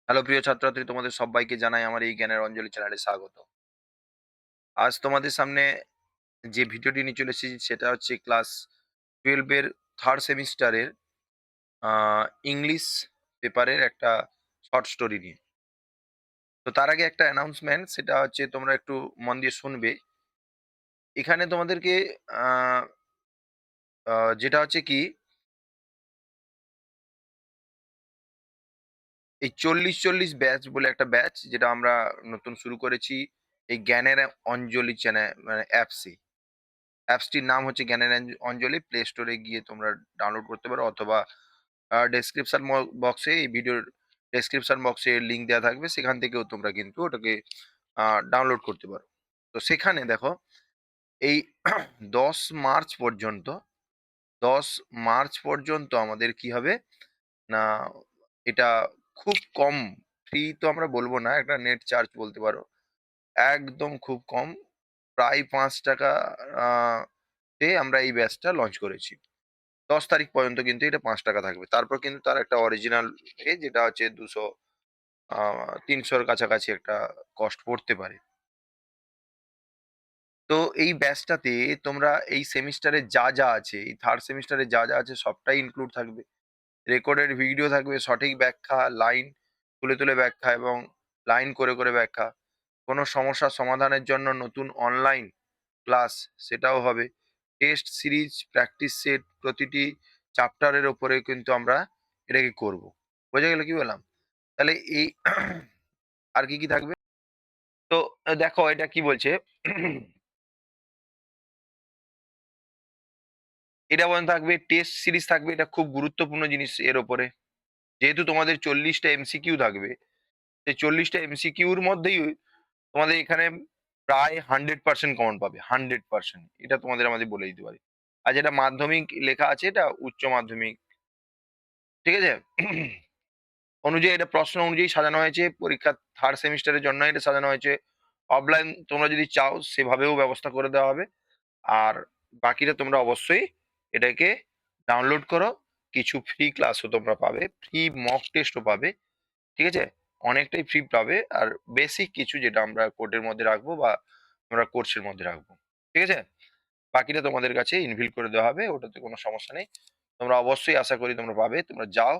Hello প্রিয় ছাত্রছাত্রী, তোমাদের সবাইকে জানাই আমার এই জ্ঞানের অঞ্জলি চ্যানেলে স্বাগত। আজ তোমাদের সামনে যে ভিডিওটি নিয়ে চলে এসেছি সেটা হচ্ছে ক্লাস 12 এর 3rd সেমিস্টারের আ ইংলিশ পেপারের একটা শর্ট স্টোরি নিয়ে। তো তার আগে একটা অ্যানাউন্সমেন্ট, সেটা হচ্ছে তোমরা একটু মন দিয়ে শুনবে। এখানে তোমাদেরকে আ আ যেটা হচ্ছে কি, এই 40-40 ব্যাচ বলে একটা ব্যাচ যেটা আমরা নতুন শুরু করেছি এই জ্ঞানের অঞ্জলি মানে অ্যাপসে। অ্যাপসটির নাম হচ্ছে জ্ঞানের অঞ্জলি। প্লে স্টোরে গিয়ে তোমরা ডাউনলোড করতে পারো, অথবা ডেসক্রিপশন বক্সে, এই ভিডিওর ডেসক্রিপশন বক্সে লিঙ্ক দেওয়া থাকবে। সেখান থেকেও তোমরা কিন্তু ওটাকে ডাউনলোড করতে পারো। তো সেখানে দেখো, এই ১০ মার্চ পর্যন্ত ১০ মার্চ পর্যন্ত আমাদের কি হবে না, এটা খুব কম, ফ্রি তো আমরা বলবো না, একটা নেট চার্জ বলতে পারো। একদম খুব কম, প্রায় ৳৫ আ তে আমরা এই ব্যাচটা লঞ্চ করেছি। ১০ তারিখ পর্যন্ত কিন্তু এটা ৳৫ থাকবে। তারপর কিন্তু তার একটা অরিজিনাল যেটা হচ্ছে ২০০ আ ৩০০ র কাছাকাছি একটা কস্ট পড়তে পারে। তো এই ব্যাচটাতে তোমরা এই সেমিস্টারে যা আছে, এই 3rd সেমিস্টারে যা আছে সবটাই ইনক্লুড থাকবে। রেকর্ডেড ভিডিও থাকবে, সঠিক ব্যাখ্যা, লাইন তুলে ব্যাখ্যা এবং লাইন করে ব্যাখ্যা। কোনো সমস্যার সমাধানের জন্য নতুন অনলাইন ক্লাস, সেটাও হবে। টেস্ট সিরিজ, প্র্যাকটিস সেট, প্রতিটি চ্যাপ্টারের উপরে কিন্তু আমরা এটাকে করব। বোঝা গেল কি বললাম? তাহলে এই আর কি থাকবে? তো দেখো এটা কি বলছে। এটা বরং থাকবে, টেস্ট সিরিজ থাকবে। এটা খুব গুরুত্বপূর্ণ জিনিস এর উপরে। যেহেতু তোমাদের ৪০ টা এমসিকিউ থাকবে, সেই ৪০ টা এমসিকিউর মধ্যেই তোমাদের এখানে প্রায় 100% কমন পাবে। 100%, এটা তোমাদের আমাদের বলে দিতে পারি। আর যেটা মাধ্যমিক লেখা আছে, এটা উচ্চ মাধ্যমিক। ঠিক আছে? অনুযায়ী এটা প্রশ্ন অনুযায়ী সাজানো হয়েছে। পরীক্ষার 3rd সেমিস্টারের জন্য এটা সাজানো হয়েছে। অফলাইন তোমরা যদি চাও সেভাবেও ব্যবস্থা করে দেওয়া হবে। আর বাকিটা তোমরা অবশ্যই এটাকে ডাউনলোড করো। কিছু ফ্রি ক্লাসও তোমরা পাবে। ফ্রি মক টেস্টও পাবে। ঠিক আছে? অনেকটাই ফ্রি পাবে। আর বেসিক কিছু যেটা আমরা কোডের মধ্যে রাখবো বা আমরা কোর্সের মধ্যে রাখবো। ঠিক আছে? বাকিটা তোমাদের কাছে ইনভিল করে দেওয়া হবে। ওটাতে কোনো সমস্যা নেই। তোমরা অবশ্যই আশা করি তোমরা পাবে। তোমরা যাও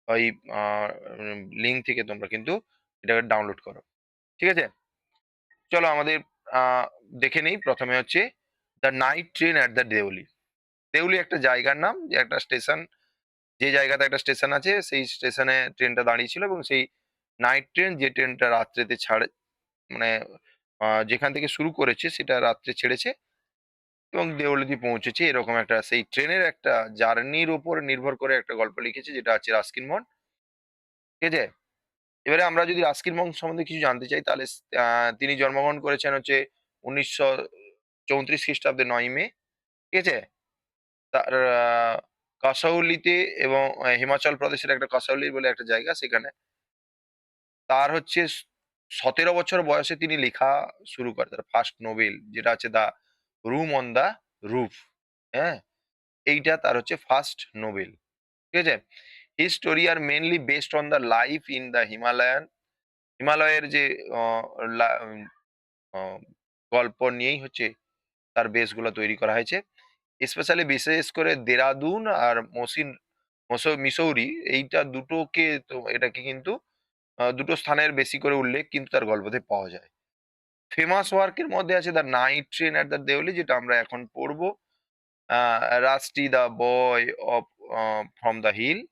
ওই আ লিঙ্ক থেকে তোমরা কিন্তু এটাকে ডাউনলোড করো। ঠিক আছে? চলো আমাদের আ দেখে নেই। ১ম এ হচ্ছে the night train at the Deoli. Deoli একটা জায়গার নাম, যে একটা স্টেশন, যে জায়গাতে একটা স্টেশন আছে সেই স্টেশনে ট্রেনটা দাঁড়িয়ে ছিল, এবং সেই নাইট ট্রেন, যে ট্রেনটা রাত্রেতে ছাড়ে, মানে যেখান থেকে শুরু করেছে সেটা রাত্রে ছেড়েছে এবং দেওলদি পৌঁছেছে। এরকম একটা সেই ট্রেনের একটা জার্নির উপর নির্ভর করে একটা গল্প লিখেছে, যেটা হচ্ছে রাস্কিন বন্ড। ঠিক আছে? এবারে আমরা যদি রাস্কিন বন্ড সম্বন্ধে কিছু জানতে চাই, তাহলে তিনি জন্মগ্রহণ করেছেন হচ্ছে ১৯৩৪ খ্রিস্টাব্দে ৯ই মে। ঠিক আছে? তার কাসাউলিতে, এবং হিমাচল প্রদেশের একটা কাসাউলি বলে একটা জায়গা, সেখানে তার হচ্ছে ১৭ বছর বয়সে তিনি লেখা শুরু করে। তার ফার্স্ট নোবেল যেটা আছে 'the room on the roof', হ্যাঁ? এইটা তার হচ্ছে ফার্স্ট নোবেল। ঠিক আছে? His story are mainly based on the life in the হিমালয়ের যে অ লা অ গল্প নিয়েই হচ্ছে তার বেসগুলো তৈরি করা হয়েছে। স্পেশালি বিশেষ করে দেরাদুন আর মিসৌরি, এইটা দুটোকে, তো এটাকে কিন্তু ২ টো স্থানের বেশি করে উল্লেখ কিন্তু তার গল্পতে পাওয়া যায়। ফেমাস ওয়ার্কের মধ্যে আছে 'the night train at the Deoli', যেটা আমরা এখন পড়ব। Uh 'Rusty the boy of uh from the hill',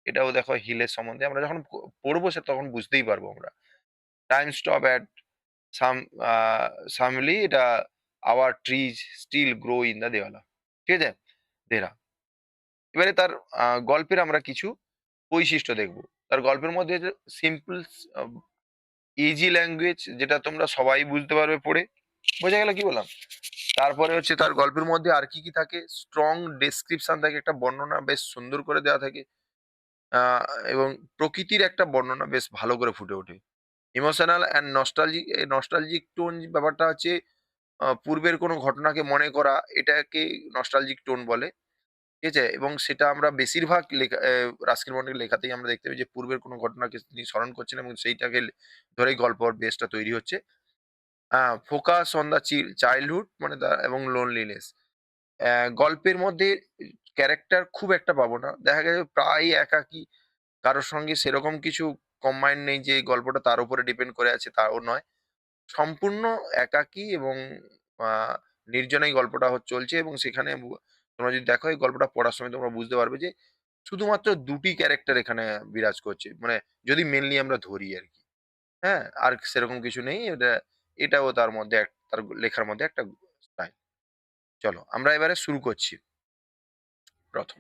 এটাও দেখো হিলের সম্বন্ধে। আমরা যখন পড়বো সে তখন বুঝতেই পারবো আমরা। 'Time stop at Sham uh Shamli', এটা 'our trees still grow in the Dehra'. ঠিক আছে? দেরা। এবারে তার গল্পের আমরা কিছু বৈশিষ্ট্য দেখব। তার গল্পের মধ্যে যে সিম্পল, আ ইজি ল্যাঙ্গুয়েজ, যেটা তোমরা সবাই বুঝতে পারবে পড়ে। বোঝা গেল কি বললাম? তারপরে হচ্ছে তার গল্পের মধ্যে আর কি থাকে? স্ট্রং ডেসক্রিপশন থাকে, একটা বর্ণনা বেশ সুন্দর করে দেওয়া থাকে। আ এবং প্রকৃতির একটা বর্ণনা বেশ ভালো করে ফুটে ওঠে। ইমোশনাল অ্যান্ড নস্টালজিক টোন, ব্যাপারটা হচ্ছে পূর্বের কোনো ঘটনাকে মনে করা, এটাকে নস্টালজিক টোন বলে। ঠিক আছে? এবং সেটা আমরা বেশিরভাগ লেখা রাস্কিন বন্ডের লেখাতেই আমরা দেখতে পাই যে পূর্বের কোনো ঘটনাকে তিনি স্মরণ করছেন এবং সেইটাকে ধরেই গল্পর বেসটা তৈরি হচ্ছে। ফোকাস অন দ্য চাইল্ডহুড মানে এবং লোনলিনেস। গল্পের মধ্যে ক্যারেক্টার খুব একটা পাবো না। দেখা গেছে প্রায়ই একাকী। কারো সঙ্গে সেরকম কিছু কম্বাইন নেই যে গল্পটা তার উপরে ডিপেন্ড করে আছে তাও নয়। সম্পূর্ণ একাকী এবং আ নির্জনেই গল্পটা চলছে এবং সেখানে তোমরা যদি দেখো এই গল্পটা পড়ার সময় তোমরা বুঝতে পারবে যে শুধুমাত্র ২ টি ক্যারেক্টার এখানে বিরাজ করছে। মানে যদি মেইনলি আমরা ধরি আরকি। হ্যাঁ? আর সেরকম কিছু নেই। এটাও তার মধ্যে তার লেখার মধ্যে একটা স্টাইল। চলো আমরা এবারে শুরু করছি ১ম।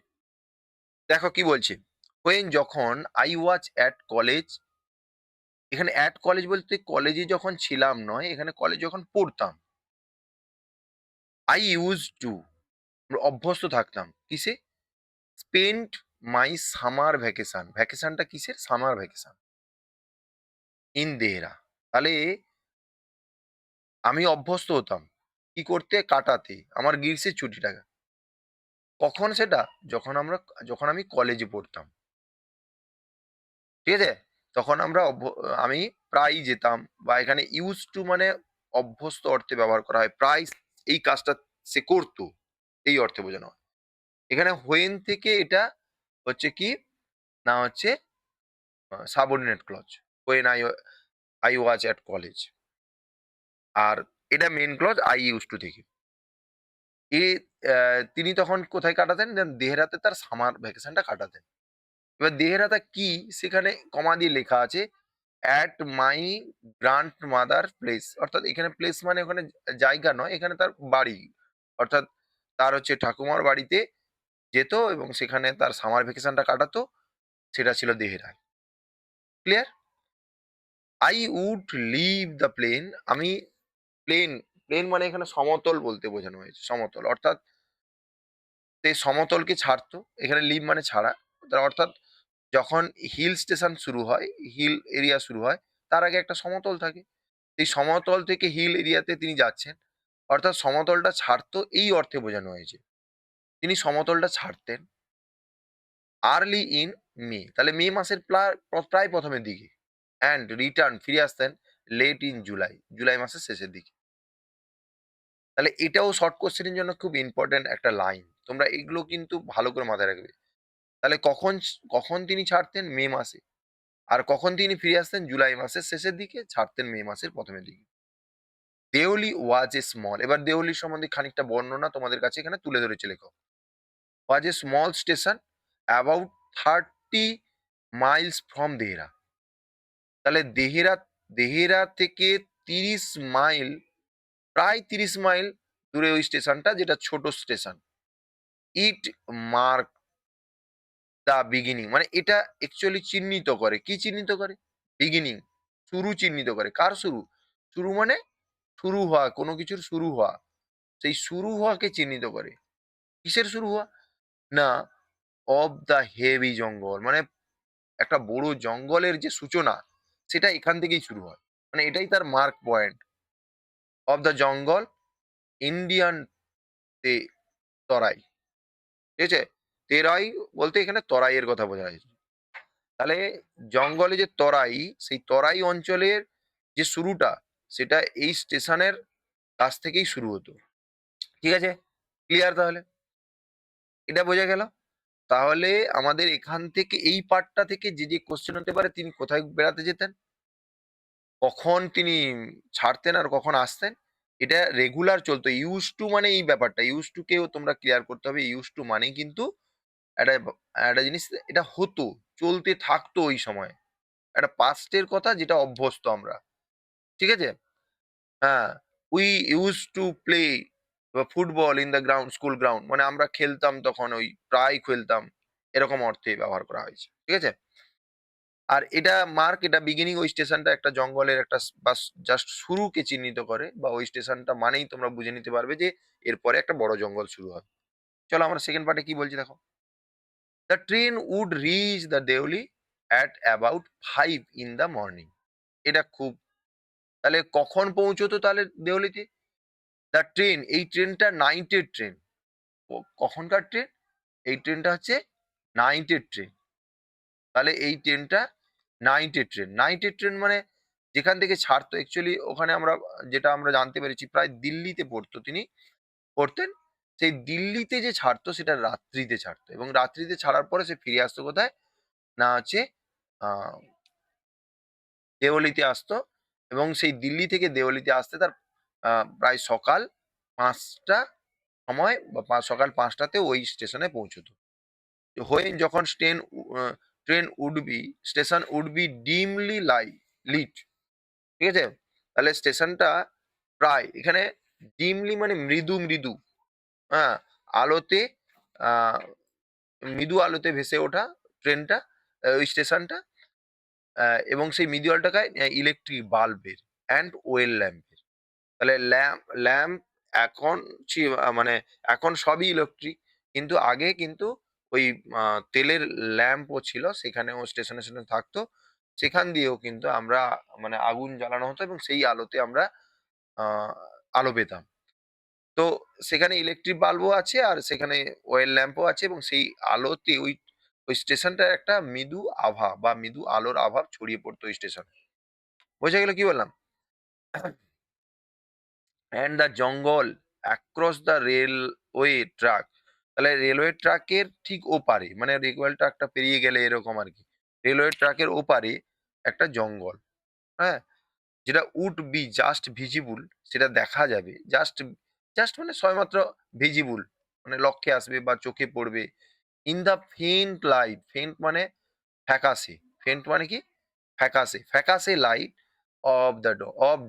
দেখো কি বলছে? যখন I was at college, এখানে at college বলতে কলেজে যখন ছিলাম নয়, এখানে কলেজে যখন পড়তাম। I used to অভ্যস্ত থাকতাম। কিসে? spend my summer vacation. ভ্যাকেশনটা কিসের? Summer vacation in Dehra. তাহলে আমি অভ্যস্ত হতাম। কি করতে? কাটাতে আমার গ্রীষ্মের ছুটিটাকে। কখন সেটা? যখন আমি কলেজে পড়তাম। ঠিক আছে? তখন আমি প্রায়ই যেতাম বা এখানে used to মানে অভ্যস্ত অর্থে ব্যবহার করা হয়। প্রায় এই কাজটা সে করত। এই অর্থে বোঝানো হয়। এখানে when থেকে এটা হচ্ছে কি? না হচ্ছে subordinate clause. when I was at college আর এটা main clause I used to থেকে। এ অ্যা তিনি তখন কোথায় কাটাতেন? না দেহরাতে তার সামার ভ্যাকেশনটা কাটাতেন। এবার দেহেরাটা কি? সেখানে কমা দিয়ে লেখা আছে অ্যাট মাই গ্র্যান্ডমাদার প্লেস। অর্থাৎ এখানে প্লেস মানে ওখানে জায়গা নয়, এখানে তার বাড়ি। অর্থাৎ তার ঠাকুমার বাড়িতে যেত এবং সেখানে তার সামার ভ্যাকেশনটা কাটাতো। সেটা ছিল দেহেরায়। Clear? I would leave the plain. আমি প্লেন, প্লেন মানে এখানে সমতল বলতে বোঝানো হয়েছে। সমতল। অর্থাৎ সে সমতলকে ছাড়তো। এখানে লিভ মানে ছাড়া। অর্থাৎ যখন হিল স্টেশন শুরু হয়, হিল এরিয়া শুরু হয়, তার আগে একটা সমতল থাকে। এই সমতল থেকে হিল এরিয়াতে তিনি যাচ্ছেন। অর্থাৎ সমতলটা ছাড়তো এই অর্থে বোঝানো হয়েছে। তিনি সমতলটা ছাড়তেন আর্লি ইন মে। তাহলে মে মাসের প্রায় ১ম এর দিকে। অ্যান্ড রিটার্ন ফিরে আসতেন লেট ইন জুলাই। জুলাই মাসের শেষের দিকে। তাহলে এটাও শর্ট কোয়েশ্চেন এর জন্য খুব ইম্পোর্টেন্ট একটা লাইন। তোমরা এগুলো কিন্তু ভালো করে মাথায় রাখবে। তাহলে কখন তিনি ছাড়তেন? মে মাসে। আর কখন তিনি ফিরে আসতেন? জুলাই মাসের শেষের দিকে, ছাড়তেন মে মাসের ১ম এর দিকে। দেওলি ওয়াজ এ স্মল। এবার দেওলি সম্বন্ধে খানিকটা বর্ণনা তোমাদের কাছে এখানে তুলে ধরেছে লেখক। Was a small station about 30 miles from Dehra. তাহলে দেহেরা থেকে ৩০ মাইল, প্রায় ৩০ মাইল দূরে ওই স্টেশনটা যেটা ছোট station. It mark the beginning মানে এটা অ্যাকচুয়ালি চিহ্নিত করে। কি চিহ্নিত করে? বিগিনিং, শুরু চিহ্নিত করে। কার শুরু? শুরু মানে শুরু হওয়া, কোনো কিছুর শুরু হওয়া। সেই শুরু হওয়াকে চিহ্নিত করে। কিসের শুরু হওয়া? না অফ দ্য হেভি জঙ্গল। মানে একটা বড় জঙ্গলের যে সূচনা, সেটা এখান থেকেই শুরু হয়। মানে এটাই তার mark point. Of the jungle Indian তে তরাই। ঠিক আছে? তেরাই বলতে এখানে তরাইয়ের কথা বোঝা হয়েছে। তাহলে জঙ্গলে যে তরাই, সেই তরাই অঞ্চলের যে শুরুটা, সেটা এই স্টেশনের কাছ থেকেই শুরু হতো। ঠিক আছে? ক্লিয়ার তাহলে? এটা বোঝা গেল? তাহলে আমাদের এখান থেকে এই পার্টটা থেকে যে কোয়েশ্চেন হতে পারে তিনি কোথায় বেড়াতে যেতেন? কখন তিনি ছাড়তেন আর কখন আসতেন? এটা রেগুলার চলতো। used to মানে এই ব্যাপারটা। used to কেও তোমরা ক্লিয়ার করতে হবে। used to মানেই কিন্তু একটা একটা জিনিস এটা হতো, চলতে থাকতো ওই সময়। একটা past এর কথা যেটা অভ্যস্ত আমরা। ঠিক আছে? হ্যাঁ, we used to play football in the ground, school ground মানে আমরা খেলতাম তখন প্রায় খেলতাম। এরকম অর্থে ব্যবহার করা হয়েছে। ঠিক আছে? আর এটা বিগিনিং ওই স্টেশনটা একটা জঙ্গলের একটা বাস জাস্ট শুরুকে চিহ্নিত করে বা ওই স্টেশনটা মানেই তোমরা বুঝে নিতে পারবে যে এরপরে একটা বড় জঙ্গল শুরু হবে। চলো আমরা সেকেন্ড পার্টে কি বলছি দেখো। The train would reach the Deoli at about ৫ in the morning. এটা খুব তাহলে কখন পৌঁছতো তাহলে দেওলিতে? দ্য ট্রেন এই ট্রেনটা নাইটের ট্রেন। কখনকার ট্রেন? এই ট্রেনটা হচ্ছে নাইটের ট্রেন। তাহলে এই ট্রেনটা নাইটের ট্রেন। নাইটের ট্রেন মানে যেখান থেকে ছাড়তো অ্যাকচুয়ালি ওখানে আমরা যেটা আমরা জানতে পেরেছি প্রায় দিল্লিতে তিনি পড়তেন। সেই দিল্লিতে যে ছাড়তো সেটা রাত্রিতে ছাড়তো এবং রাত্রিতে ছাড়ার পরে সে ফিরে আসতো কোথায়? না হচ্ছে আ দেওয়ালিতে আসতো এবং সেই দিল্লি থেকে দেওয়ালিতে আসতে তার আ প্রায় সকাল ৫টা সময় বা সকাল ৫টা তে ওই স্টেশনে পৌঁছতো। when যখন ট্রেন would be station would be dimly lit, ঠিক আছে? তাহলে স্টেশনটা প্রায় এখানে ডিমলি মানে মৃদু, মৃদু, হ্যাঁ? আলোতে আ মৃদু আলোতে ভেসে ওঠা ট্রেনটা, ওই স্টেশনটা, এবং সেই মৃদু আলোটাকে ইলেকট্রিক বাল্বের অ্যান্ড ওয়েল ল্যাম্পের। তাহলে ল্যাম্প এখন মানে এখন সবই ইলেকট্রিক। কিন্তু আগে কিন্তু ওই তেলের ল্যাম্পও ছিল। সেখানেও স্টেশনে, স্টেশনে থাকতো। সেখান দিয়েও কিন্তু আমরা মানে আগুন জ্বালানো হতো এবং সেই আলোতে আমরা আ আলো পেতাম। তো সেখানে ইলেকট্রিক বাল্বও আছে আর সেখানে অয়েল ল্যাম্পও আছে এবং সেই আলোতে ওই স্টেশনটার একটা মৃদু আভা বা মৃদু আলোর আভা ছড়িয়ে পড়তো ওই স্টেশনে। বোঝা গেল কি বললাম? And the jungle across the railway track. তাহলে রেলওয়ে ট্র্যাকের ঠিক ওপারে মানে রেলওয়ে ট্র্যাকটা পেরিয়ে গেলে এরকম আর কি। রেলওয়ে ট্র্যাকের ওপারে একটা জঙ্গল, হ্যাঁ? যেটা উড বি জাস্ট ভিজিবল, সেটা দেখা যাবে। জাস্ট জাস্ট মানে সবেমাত্র ভিজিবল মানে লক্ষ্যে আসবে বা চোখে পড়বে। In the faint light, faint মানে ফ্যাকাশে। ফেইন্ট মানে কি? ফ্যাকাশে। ফ্যাকাশে লাইট অফ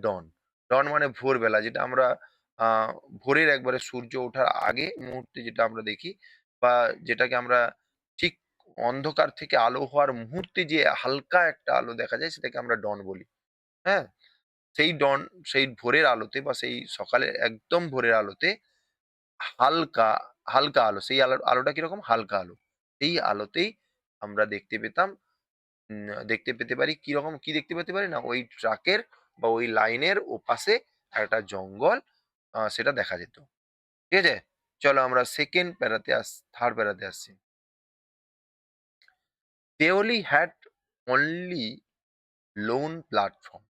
ডন। ডন মানে ভোরবেলা যেটা আমরা আ ভোরের একবারে সূর্য ওঠার আগে মুহূর্তে যেটা আমরা দেখি বা যেটাকে আমরা ঠিক অন্ধকার থেকে আলো হওয়ার মুহূর্তে যে হালকা একটা আলো দেখা যায় সেটাকে আমরা ডন বলি। হ্যাঁ? সেই ডন, সেই ভোরের আলোতে বা সেই সকালের একদম ভোরের আলোতে হালকা, হালকা আলো। সেই আলোটা কিরকম? হালকা আলো। এই আলোতেই আমরা দেখতে পেতাম, দেখতে পেতে পারি কিরকম কি দেখতে পেতে পারি? না ওই ট্রাকের বা ওই লাইনের ওপাশে একটা জঙ্গল, সেটা দেখা যেত। ঠিক আছে? চলো আমরা 2nd প্যারাতে 3rd প্যারাতে আসছি। "They only had only lone platform"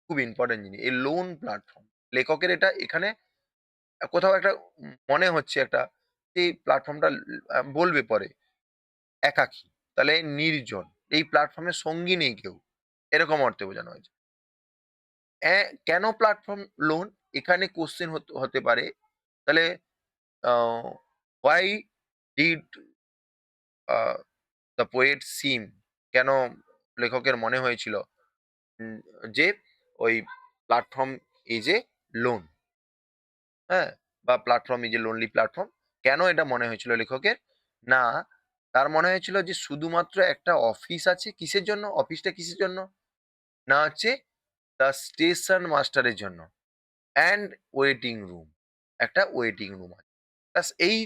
খুব ইম্পোর্টেন্ট জিনিস। এই লোন প্ল্যাটফর্ম। লেখকের এটা এখানে কোথাও একটা মনে হচ্ছে একটা এই প্ল্যাটফর্মটা বলবে পরে একাকী। তাহলে নির্জন। এই প্ল্যাটফর্মে সঙ্গী নেই কেউ। এরকম অর্থে বোঝানো হয়েছে। কেন প্ল্যাটফর্ম লোন? এখানে কোয়েশ্চেন হতে পারে। তাহলে uh why did uh the poet seem কেন লেখকের মনে হয়েছিল উম যে ওই প্ল্যাটফর্ম ইজ এ লোন, হ্যাঁ? বা platform is a lonely platform. কেন এটা মনে হয়েছিল লেখকের? না, তার মনে হয়েছিল যে শুধুমাত্র একটা অফিস আছে। কিসের জন্য? অফিসটা কিসের জন্য? না হচ্ছে দ্য স্টেশন মাস্টারের জন্য। And waiting room. একটা ওয়েটিং রুম আছে। ব্যাস এই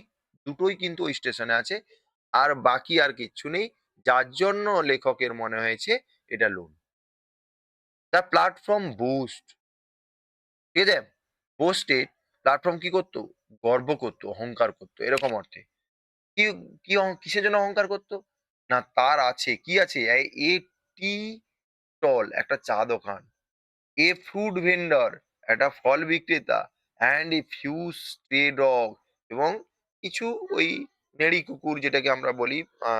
দুটোই কিন্তু ওই স্টেশনে আছে। আর বাকি আর কিচ্ছু নেই। যার জন্য লেখকের মনে হয়েছে এটা লোন। দ্য প্ল্যাটফর্ম বুস্ট, ঠিক আছে? বোস্টেড প্ল্যাটফর্ম কি করত? গর্ব করত, অহংকার করত এরকম অর্থে। কি কিসের জন্য অহংকার করত? না তার আছে, কি আছে? এ টি স্টল একটা চা দোকান, এ ফ্রুট ভেন্ডর একটা ফল বিক্রেতা, অ্যান্ড এ ফিউ স্ট্রে ডগ এবং কিছু ওই নেড়ি কুকুর যেটাকে আমরা বলি আ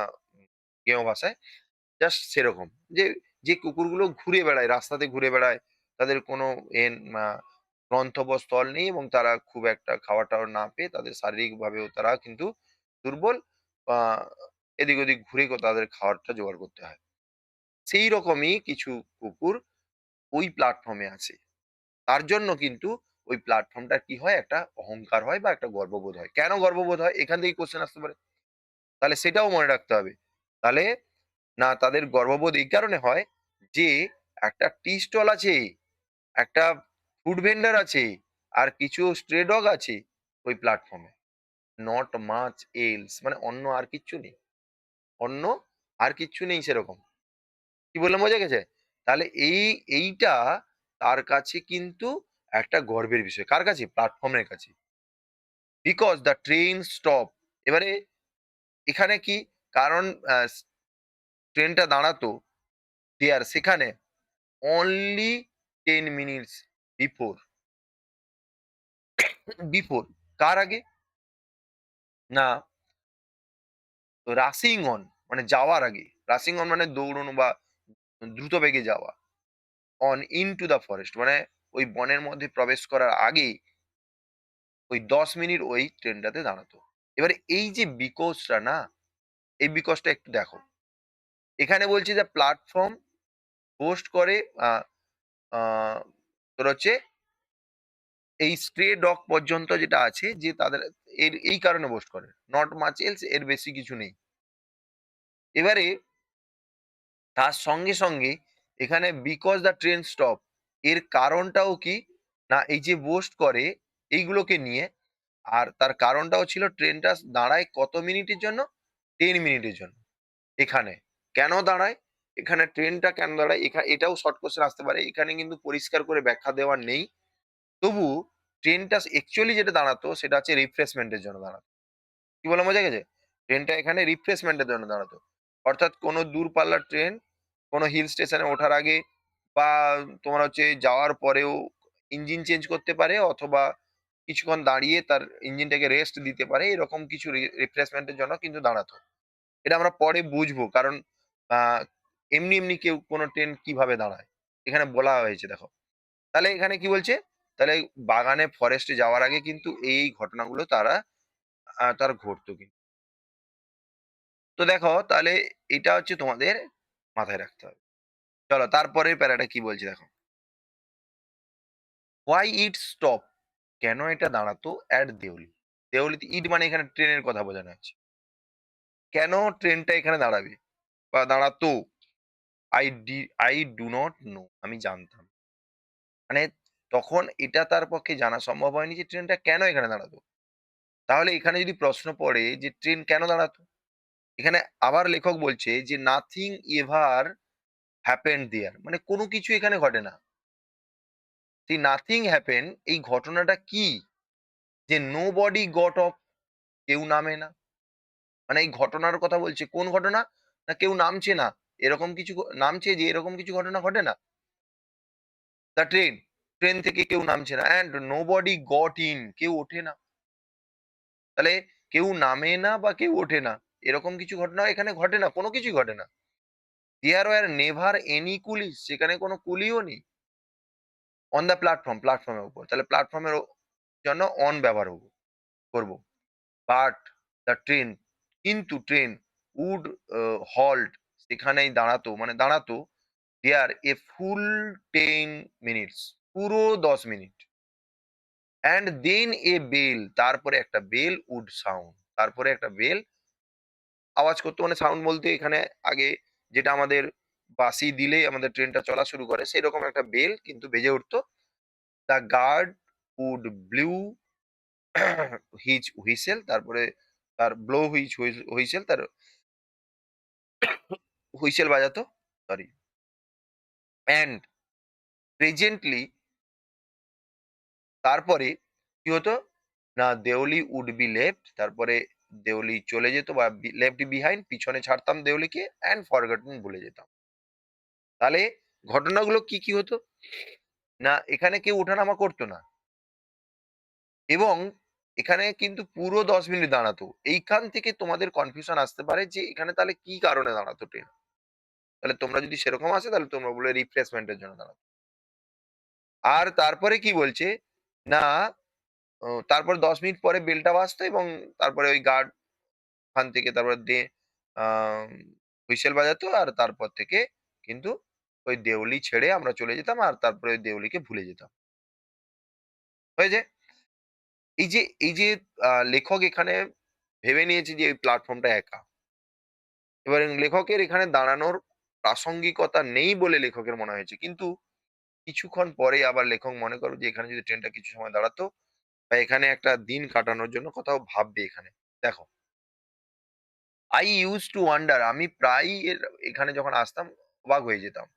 গেঁয়ো ভাষায়। জাস্ট সেরকম। যে, যে কুকুরগুলো ঘুরে বেড়ায়, রাস্তাতে ঘুরে বেড়ায়। তাদের কোনো এন আ গন্তব্যস্থল নেই এবং তারা খুব একটা খাবার-টাবার না পেয়ে তাদের শারীরিকভাবেও তারা কিন্তু দুর্বল। আ এদিক ওদিক ঘুরে তাদের খাবারটা জোগাড় করতে হয়। সেই রকমই কিছু কুকুর ওই প্ল্যাটফর্মে আছে। তার জন্য কিন্তু ওই প্ল্যাটফর্মটা কি হয়? একটা অহংকার হয় বা একটা গর্ববোধ হয়। কেন গর্ববোধ হয়? এখান থেকেই কোয়েশ্চেন আসতে পারে। তাহলে সেটাও মনে রাখতে হবে। তাহলে না তাদের গর্ববোধ এই কারণে হয় যে একটা টি স্টল আছে, একটা ফুড ভেন্ডর আছে, আর কিছু স্ট্রে ডগ আছে ওই প্ল্যাটফর্মে। নট মাচ এলস মানে অন্য আর কিচ্ছু নেই। অন্য আর কিচ্ছু নেই সেরকম। কি বললাম বোঝা গেছে? তাহলে এইটা তার কাছে কিন্তু একটা গর্বের বিষয়। কার কাছে? প্ল্যাটফর্মের কাছে। বিকজ দ্য ট্রেন স্টপ এবারে এখানে কি কারণ ট্রেনটা দাঁড়াতো সেখানে অনলি 10 মিনিটস বিফোর, বিফোর কার আগে? না, রাশিং অন মানে যাওয়ার আগে। রাশিং অন মানে দৌড়ানো বা দ্রুত বেগে যাওয়া। অন ইনটু দ্য ফরেস্ট মানে ওই বনের মধ্যে প্রবেশ করার আগেই ওই ১০ মিনিট ওই ট্রেনটাতে দাঁড়াতো। এবারে এই যে বিকজটা না, এই বিকজটা একটু দেখো। এখানে বলছে যে প্ল্যাটফর্ম হোস্ট করে আ আ তোর হচ্ছে এই স্ট্রে ডগ পর্যন্ত যেটা আছে যে তাদের এই কারণে হোস্ট করে। নট মাচ এলস এর বেশি কিছু নেই। এবারে তার সঙ্গে এখানে বিকজ দ্য ট্রেন স্টপ এর কারণটাও কি? না এই যে বোস্ট করে এইগুলোকে নিয়ে। আর তার কারণটাও ছিল ট্রেনটা দাঁড়ায় কত মিনিটের জন্য? 10 মিনিটের জন্য। এখানে। কেন দাঁড়ায়? এখানে ট্রেনটা কেন দাঁড়ায়? এটাও শর্ট কোয়েশ্চেন আসতে পারে। এখানে কিন্তু পরিষ্কার করে ব্যাখ্যা দেওয়া নেই। তবু ট্রেনটা অ্যাকচুয়ালি যেটা দাঁড়াতো সেটা হচ্ছে রিফ্রেশমেন্ট এর জন্য দাঁড়াতো। কি বললাম বোঝা গেছে? ট্রেনটা এখানে রিফ্রেশমেন্ট এর জন্য দাঁড়াতো। অর্থাৎ কোনো দূরপাল্লার ট্রেন, কোনো হিল স্টেশনে ওঠার আগে বা তোমার হচ্ছে যাওয়ার পরেও ইঞ্জিন চেঞ্জ করতে পারে অথবা কিছুক্ষণ দাঁড়িয়ে তার ইঞ্জিনটাকে রেস্ট দিতে পারে। এরকম কিছু রিফ্রেশমেন্ট এর জন্য কিন্তু দাঁড়াতো। এটা আমরা পরে বুঝবো। কারণ আ এমনি কেউ কোনো ট্রেন কিভাবে দাঁড়ায়? এখানে বলা হয়েছে দেখো। তাহলে এখানে কি বলছে? তাহলে বাগানে ফরেস্টে যাওয়ার আগে কিন্তু এই ঘটনাগুলো তার ঘটতো কিন্তু। তো দেখো তাহলে এটা হচ্ছে তোমাদের মাথায় রাখতে হবে। চলো তারপরের প্যারাটা কি বলছে দেখো। Why it stop? কেন এটা দাঁড়াতো at দেউলি? দেউলিতে ইট মানে এখানে ট্রেনের কথা বোঝানো হচ্ছে। কেন ট্রেনটা এখানে দাঁড়াবে বা দাঁড়াতো? I do not know আমি জানতাম। মানে তখন এটা তার পক্ষে জানা সম্ভব হয়নি যে ট্রেনটা কেন এখানে দাঁড়াতো। তাহলে এখানে যদি প্রশ্ন পড়ে যে ট্রেন কেন দাঁড়াতো? এখানে আবার লেখক বলছে যে nothing ever happened there মানে কোনো কিছু এখানে ঘটে না। সেই নাথিং হ্যাপেন এই ঘটনাটা কি? যে nobody got off কেউ নামে না। মানে এই ঘটনার কথা বলছে। কোন ঘটনা? না কেউ নামছে না। এরকম কিছু নামছে যে এরকম কিছু ঘটনা ঘটে না? দ্যা ট্রেন, ট্রেন থেকে কেউ নামছে না অ্যান্ড নোবডি গট ইন কেউ ওঠে না। তাহলে কেউ নামে না বা কেউ ওঠে না। এরকম কিছু ঘটনা এখানে ঘটে না। কোন কিছুই ঘটে না। দেয়ার ওয়্যার নেভার এনি কুলিস সেখানে কোন কুলিও নেই। অন দ্যা প্ল্যাটফর্ম, প্ল্যাটফর্মের উপর। তাহলে প্ল্যাটফর্মের জন্য অন ব্যবহার করব। বাট দ্য ট্রেন কিন্তু ট্রেন উড হল্ট সেখানেই দাঁড়াতো মানে দাঁড়াতো দেয়ার এ ফুল 10 মিনিটস পুরো ১০ minute. And then a bell তারপরে একটা বেল উড সাউন্ড তারপরে একটা বেল আওয়াজ করতো মানে সাউন্ড বলতে এখানে আগে যেটা আমাদের বাঁশি দিলেই আমাদের ট্রেনটা চলা শুরু করে সেরকম একটা বেল কিন্তু বেজে উঠতো। The guard would blew his whistle তারপরে তার ব্লো হুইসেল তার হুইসেল বাজাতো সরি। অ্যান্ড প্রেজেন্টলি তারপরে কি হতো? না দেউলি উড বি লেফট তারপরে দেউলি চলে যেত বা লেফট বিহাইন্ড পিছনে ছাড়তাম দেউলিকে অ্যান্ড ফরগটন ভুলে যেতাম। তাহলে ঘটনাগুলো কি হতো? না এখানে কেউ ওঠানামা করতো না এবং এখানে কিন্তু পুরো ১০ মিনিট দাঁড়াতো। এইখান থেকে তোমাদের কনফিউশন আসতে পারে যে এখানে তাহলে কি কারণে দাঁড়াতো ট্রেন? তাহলে তোমরা যদি সেরকম আসে তাহলে তোমরা বলবে রিফ্রেশমেন্ট এর জন্য দাঁড়াতো। আর তারপরে কি বলছে? না তারপর ১০ মিনিট পরে বেলটা বাজতো এবং তারপরে ওই গার্ড ওখান থেকে তারপর আম হুইসেল বাজাতো আর তারপর থেকে কিন্তু ওই দেউলি ছেড়ে আমরা চলে যেতাম আর তারপরে ওই দেউলিকে ভুলে যেতাম। হয়েছে? এই যে লেখক এখানে ভেবে নিয়েছে যে এই প্ল্যাটফর্মটা একা। এবার লেখকের এখানে দাঁড়ানোর প্রাসঙ্গিকতা নেই বলে লেখকের মনে হয়েছে। কিন্তু কিছুক্ষণ পরেই আবার লেখক মনে করবে যে এখানে যদি ট্রেনটা কিছু সময় দাঁড়াতো বা এখানে একটা দিন কাটানোর জন্য কোথাও ভাববে এখানে। দেখো, I used to wonder আমি প্রায়ই এখানে যখন আসতাম অবাক হয়ে যেতাম।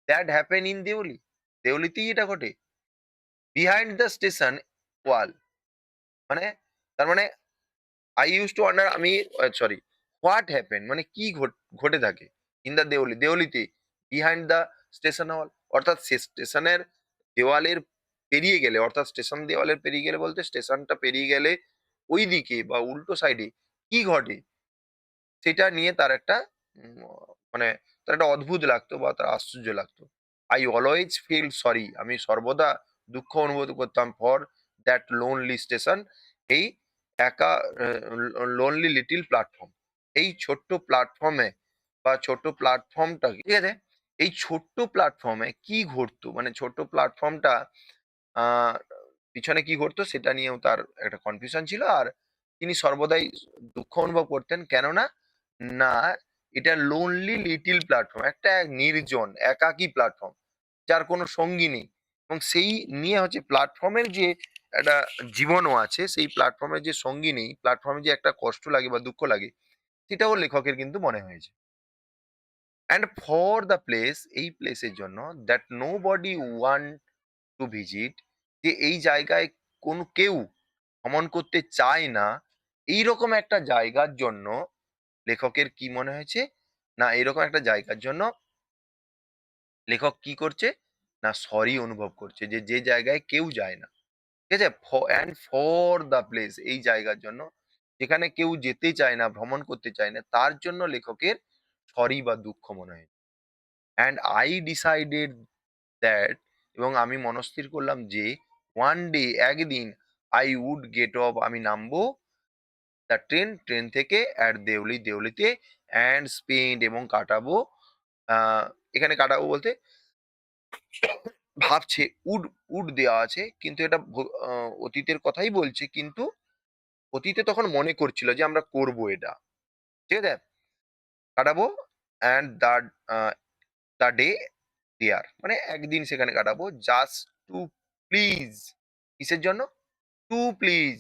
That happen in Deuli. দেউলিতেই এটা ঘটে। Behind the station wall মানে তার মানে I used to wonder আমি সরি হোয়াট হ্যাপেন মানে কি ঘটে থাকে ইন দ্য দেওলি, দেওলিতে বিহাইন্ড দ্য স্টেশন ওয়াল, অর্থাৎ স্টেশনের দেওয়ালের পেরিয়ে গেলে, অর্থাৎ স্টেশন দেওয়ালের পেরিয়ে গেলে বলতে স্টেশনটা পেরিয়ে গেলে ওই দিকে বা উল্টো সাইডে কি ঘটে সেটা নিয়ে তার একটা মানে তার একটা অদ্ভুত লাগতো বা তার আশ্চর্য লাগতো। আই অলওয়েজ ফিল সরি, আমি সর্বদা দুঃখ অনুভব করতাম ফর দ্যাট লোনলি স্টেশন, এই একা লোনলি লিটিল প্ল্যাটফর্ম, এই ছোট্ট প্ল্যাটফর্মে বা ছোট্ট প্ল্যাটফর্মটা ঠিক আছে, এই ছোট্ট প্ল্যাটফর্মে কি ঘটতো মানে ছোট্ট প্ল্যাটফর্মটা আহ পিছনে কি ঘটতো সেটা নিয়েও তার একটা কনফিউশন ছিল। আর তিনি সর্বদাই দুঃখ অনুভব করতেন কেননা না এটা লোনলি লিটিল প্ল্যাটফর্ম, একটা নির্জন একাকী প্ল্যাটফর্ম যার কোনো সঙ্গী নেই। এবং সেই নিয়ে হচ্ছে প্ল্যাটফর্মের যে একটা জীবনও আছে, সেই প্ল্যাটফর্মের যে সঙ্গী নেই, প্ল্যাটফর্মে যে একটা কষ্ট লাগে বা দুঃখ লাগে, সেটাও লেখকের কিন্তু মনে হয়েছে। অ্যান্ড ফর দ্য প্লেস, এই প্লেসের জন্য that nobody want to visit, যে এই জায়গায় কোনো কেউ ভ্রমণ করতে চায় না, এইরকম একটা জায়গার জন্য লেখকের কি মনে হয়েছে না এরকম একটা জায়গার জন্য লেখক কি করছে না সরি অনুভব করছে যে যে জায়গায় কেউ যায় না। ঠিক আছে, অ্যান্ড ফর দ্য প্লেস, এই জায়গার জন্য যেখানে কেউ যেতে চায় না ভ্রমণ করতে চায় না তার জন্য লেখকের সরি বা দুঃখ মনে হয়। অ্যান্ড আই ডিসাইডেড দ্যাট, এবং আমি মনস্থির করলাম যে ওয়ান ডে একদিন আই উড গেট অফ, আমি নামবো দ্য ট্রেন, ট্রেন থেকে অ্যাট দেউলি, দেউলিতে অ্যান্ড স্পেন্ড, এবং কাটাবো এখানে কাটাবো বলতে ভাবছে উড, উড দেওয়া আছে কিন্তু এটা অতীতের কথাই বলছে, কিন্তু অতীতে তখন মনে করছিল যে আমরা করব এটা, ঠিক আছে, কাটাবো অ্যান্ড দ্য ডে দেয়ার মানে একদিন সেখানে কাটাবো জাস্ট টু প্লিজ, কিসের জন্য, টু প্লিজ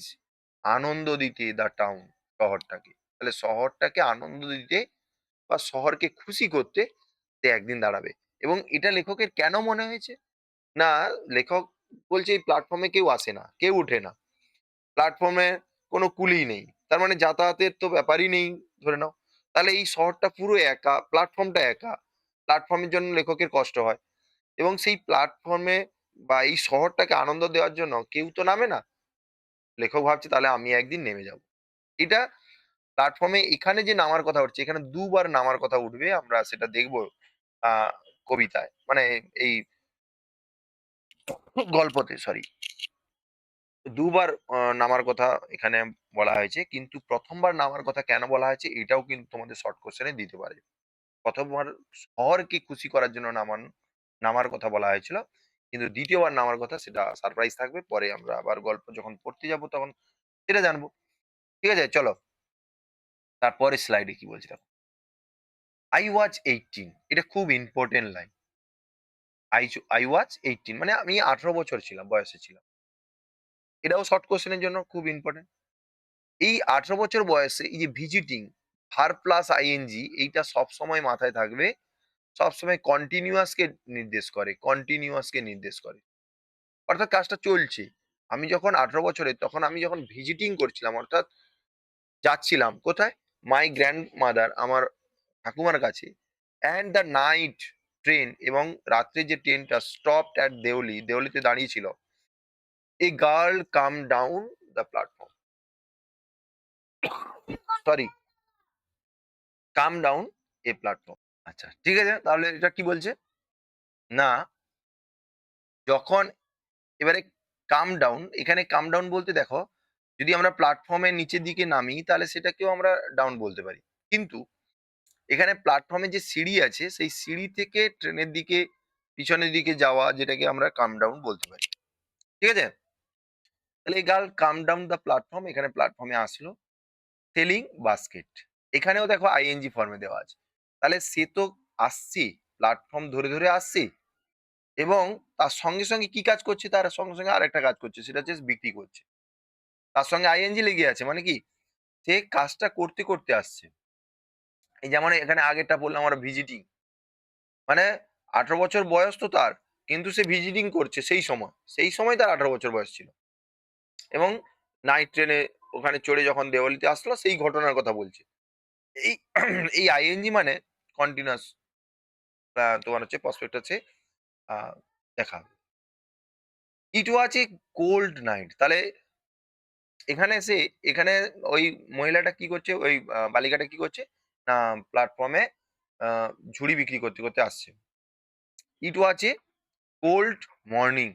আনন্দ দিতে দ্য টাউন, শহরটাকে, তাহলে শহরটাকে আনন্দ দিতে বা শহরকে খুশি করতে সে একদিন দাঁড়াবে। এবং এটা লেখকের কেন মনে হয়েছে না, লেখক বলছে এই প্ল্যাটফর্মে কেউ আসে না, কেউ ওঠে না, প্ল্যাটফর্মে কোনো কুলি নেই, তার মানে যাতায়াতের তো ব্যাপারই নেই ধরে নাও, তাহলে এই শহরটা পুরো একা, প্ল্যাটফর্মটা একা, প্ল্যাটফর্মের জন্য লেখকের কষ্ট হয়। এবং সেই প্ল্যাটফর্মে বা এই শহরটাকে আনন্দ দেওয়ার জন্য কেউ তো নামে না, লেখক ভাবছে তাহলে আমি একদিন নেমে যাব। এটা প্ল্যাটফর্মে এখানে যে নামার কথা উঠছে, এখানে দুবার নামার কথা উঠবে, আমরা সেটা দেখবো আহ কবিতায় মানে এই গল্পতে, সরি, দুবার নামার কথা এখানে বলা হয়েছে, কিন্তু প্রথমবার নামার কথা কেন বলা হয়েছে এটাও কিন্তু তোমাদের শর্ট কোশ্চেনে দিতে পারে। প্রথমবার শহরকে খুশি করার জন্য নামার কথা বলা হয়েছিল, কিন্তু দ্বিতীয়বার নামার কথা সেটা সারপ্রাইজ থাকবে, পরে আমরা আবার গল্প যখন পড়তে যাব তখন সেটা জানবো। ঠিক আছে, চলো তারপরে স্লাইডে কি বলছি দেখো। আই ওয়াজ 18, এটা খুব ইম্পর্টেন্ট লাইন। আই ওয়াজ 18 মানে আমি 18 বছর ছিলাম, বয়সে ছিলাম। এটাও শর্ট কোশ্চেনের জন্য খুব ইম্পর্টেন্ট। এই 18 বছর বয়সে এই যে ভিজিটিং, ভার্ব প্লাস আইএনজি, এইটা সবসময় মাথায় থাকবে, সবসময় কন্টিনিউয়াসকে নির্দেশ করে, কন্টিনিউয়াসকে নির্দেশ করে, অর্থাৎ কাজটা চলছে। আমি যখন 18 বছরের তখন আমি যখন ভিজিটিং করছিলাম, অর্থাৎ যাচ্ছিলাম কোথায়, মাই গ্র্যান্ড মাদার, আমার ঠাকুমার কাছে, অ্যান্ড দ্য নাইট ট্রেন, এবং রাত্রে যে ট্রেনটা স্টপড অ্যাট দেওলি, দেওলিতে দাঁড়িয়েছিল, a girl come down the platform, sorry, come down a platform. আচ্ছা ঠিক আছে, তাহলে এটা কি বলছে না যখন এবারে কাম ডাউন, এখানে কাম ডাউন বলতে দেখো যদি আমরা প্ল্যাটফর্মের নিচের দিকে নামি তাহলে সেটাকেও আমরা ডাউন বলতে পারি, কিন্তু এখানে প্ল্যাটফর্মে যে সিঁড়ি আছে সেই সিঁড়ি থেকে ট্রেনের দিকে পিছনের দিকে যাওয়া যেটাকে আমরা কাম ডাউন বলতে পারি। ঠিক আছে, তাহলে এই girl come down the platform, এখানে প্ল্যাটফর্মে আসলো, সেলিং বাস্কেট, এখানেও দেখো আইএনজি ফর্মে দেওয়া আছে, তাহলে সে তো আসছে, প্ল্যাটফর্ম ধরে ধরে আসছে, এবং তার সঙ্গে সঙ্গে কি কাজ করছে, তার সঙ্গে সঙ্গে আরেকটা কাজ করছে, সেটা হচ্ছে বিক্রি করছে, তার সঙ্গে আইএনজি লেগে আছে, মানে কি সে কাজটা করতে করতে আসছে। এই যেমন এখানে আগেরটা বললাম আমরা ভিজিটিং, মানে 18 বছর বয়স তো তার, কিন্তু সে ভিজিটিং করছে সেই সময়, সেই সময় তার 18 বছর বয়স ছিল, এবং নাইট ট্রেনে ওখানে চড়ে যখন দেওয়ালিতে আসলো সেই ঘটনার কথা বলছে। এই এই আইএনজি মানে কন্টিনিউয়াস তোমার হচ্ছে প্রসপেক্ট হচ্ছে আ দেখা। ইট ওয়াজ এ কোল্ড নাইট। তাহলে এখানে এসে এখানে ওই মহিলাটা কি করছে, ওই বালিকাটা কি করছে? না প্ল্যাটফর্মে আ ঝুড়ি বিক্রি করতে, করতে আসছে। ইট ওয়াজ এ কোল্ড মর্নিং।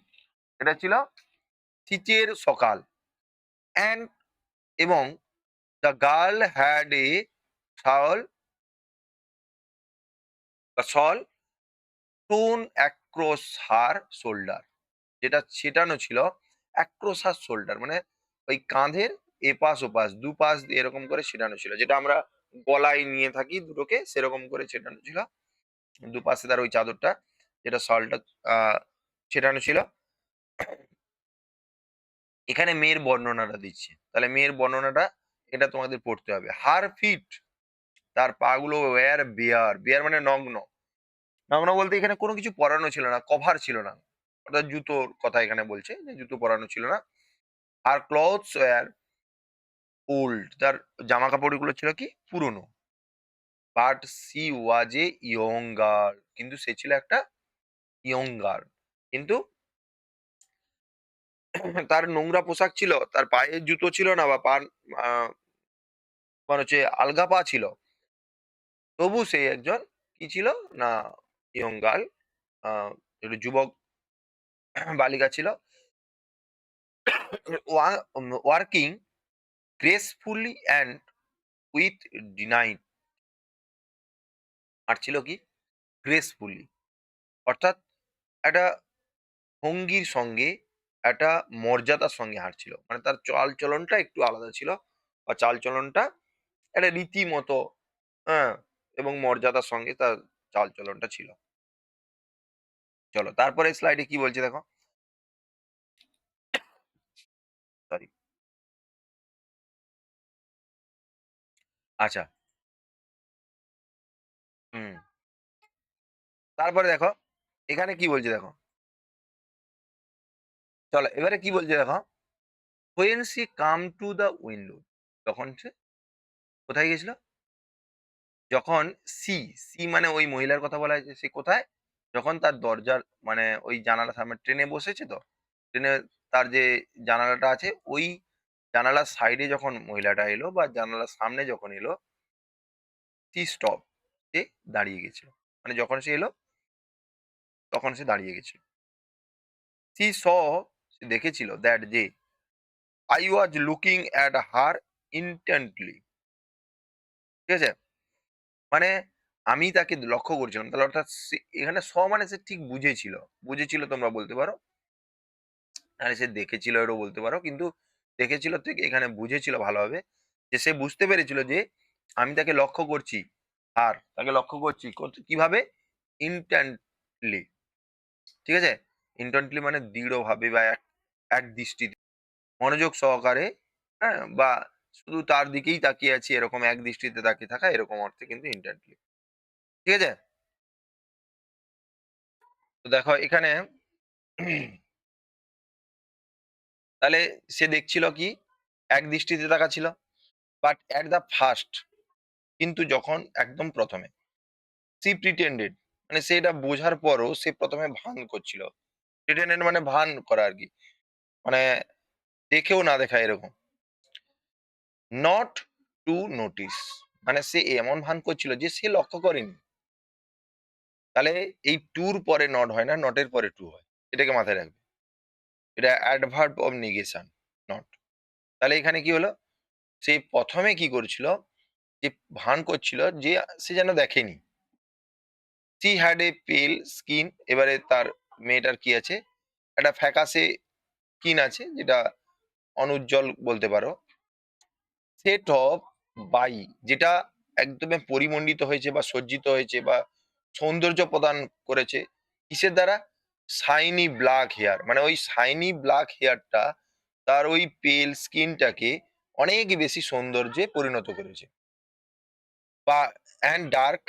এটা ছিল শীতের সকাল। অ্যান্ড এবং দ্য গার্ল হ্যাড এ শাল shawl thrown across her shoulder. যেটা ছেটানো ছিল across her shoulder মানে ওই কাঁধের এপাশ ওপাশ দুপাশ দিয়ে এরকম করে ছেটানো ছিল। যেটা আমরা গলায় নিয়ে থাকি দুটোকে সেরকম করে ছেটানো ছিল। দুপাশে তার ওই চাদরটা যেটা শালটা আ ছেটানো ছিল। এখানে মেয়ের বর্ণনাটা দিচ্ছে। তাহলে মেয়ের বর্ণনাটা এটা তোমাদের পড়তে হবে। হার ফিট তার পাগুলো ওয়্যার বেয়ার। বেয়ার মানে নগ্ন। নগ্ন বলতে এখানে কোনো কিছু পরানো ছিল না, কভার ছিল না। অর্থাৎ জুতোর কথা এখানে বলছে যে জুতো পরানো ছিল না। আর ক্লথস ওয়্যার ওল্ড। তার জামাকাপড়গুলো ছিল কি? পুরনো। But she was a young girl. কিন্তু সে ছিল একটা ইয়ং গার্ল। কিন্তু তার নোংরা পোশাক ছিল, তার পায়ের জুতো ছিল না বা আ তোমার হচ্ছে আলগা পা ছিল। তবু সে একজন কি ছিল? না ইয়ং গার্ল, আ একটু যুবক বালিকা ছিল। Working gracefully and with delight. আর ছিল কি? গ্রেসফুলি অর্থাৎ একটা ভঙ্গির সঙ্গে একটা মর্যাদার সঙ্গে হাঁটছিল। মানে তার চাল-চলনটা একটু আলাদা ছিল বা চাল-চলনটা একটা রীতিমতো, হ্যাঁ? এবং মর্যাদার সঙ্গে তার চাল-চলনটা ছিল। চলো তারপরের স্লাইডে কি বলছে দেখো। সরি। আচ্ছা, হুম। তারপরে দেখো, এখানে কি বলছে দেখো। চলো এবারে কি বলছে দেখো। "When she come to the window" তখন সে কোথায় গেছিল? যখন সি, সি মানে ওই মহিলার কথা বলা হয়েছে। সে কোথায়? যখন তার দরজার মানে ওই জানালার সামনে ট্রেনে বসেছে তো। ট্রেনে তার যে জানালাটা আছে ওই জানালার সাইডে যখন মহিলাটা এলো বা জানালার সামনে যখন এলো, সি স্টপ। সে দাঁড়িয়ে গেছিল। মানে যখন সে এলো তখন সে দাঁড়িয়ে গেছিল। সি স সে দেখেছিল দ্যাট যে I was looking at her intently. ঠিক আছে? মানে আমি তাকে লক্ষ্য করছিলাম। তাহলে অর্থাৎ সে এখানে মানে সে ঠিক বুঝেছিল। বুঝেছিল তোমরা বলতে পারো। আর সে দেখেছিল এটাও বলতে পারো। কিন্তু দেখেছিল থেকে এখানে বুঝেছিল ভালোভাবে। যে সে বুঝতে পেরেছিল যে আমি তাকে লক্ষ্য করছি। আর তাকে লক্ষ্য করছি কিভাবে? intently, ঠিক আছে? intently মানে দৃঢ়ভাবে বা এক দৃষ্টিতে মনোযোগ সহকারে, হ্যাঁ? বা শুধু তার দিকেই তাকিয়ে আছি এরকম এক দৃষ্টিতে তাকিয়ে থাকা এরকম অর্থে কিন্তু intently, ঠিক আছে? তো দেখো এখানে তাহলে সে দেখছিল কি? এক দৃষ্টিতে তাকাচ্ছিল। বাট এট দ্য ফার্স্ট কিন্তু যখন একদম ১ম এ সি প্রিটেন্ডেড মানে সে এটা বোঝার পরও সে ১ম এ ভান করছিল। প্রিটেন্ডেড মানে ভান করা আরকি। মানে দেখেও না দেখা এরকম। নট টু নোটিস মানে সে এমন ভান করছিল যে সে লক্ষ্য করেনি। তাহলে এই টুর পরে নট হয় না, নটের পরে টু হয়। এটাকে মাথায় রাখবে। এটা অ্যাডভার্ব অফ নেগেশন, নট। তাহলে এখানে কি হলো? সে ১ম এ কি করছিল? যে ভান করছিল যে সে যেন দেখেনি। she had a pale skin এবারে তার মেয়েটার কি আছে? একটা ফ্যাকাশে স্কিন আছে যেটা অনুজ্জ্বল বলতে পারো। সেট অফ বাই যেটা একদমই পরিমণ্ডিত হয়েছে বা সজ্জিত হয়েছে বা সৌন্দর্য প্রদান করেছে। কিসের দ্বারা? শাইনি ব্ল্যাক হেয়ার মানে ওই শাইনি ব্ল্যাক হেয়ারটা তার ওই পেল স্কিনটাকে অনেক বেশি সৌন্দর্যে পরিণত করেছে। বা অ্যান্ড ডার্ক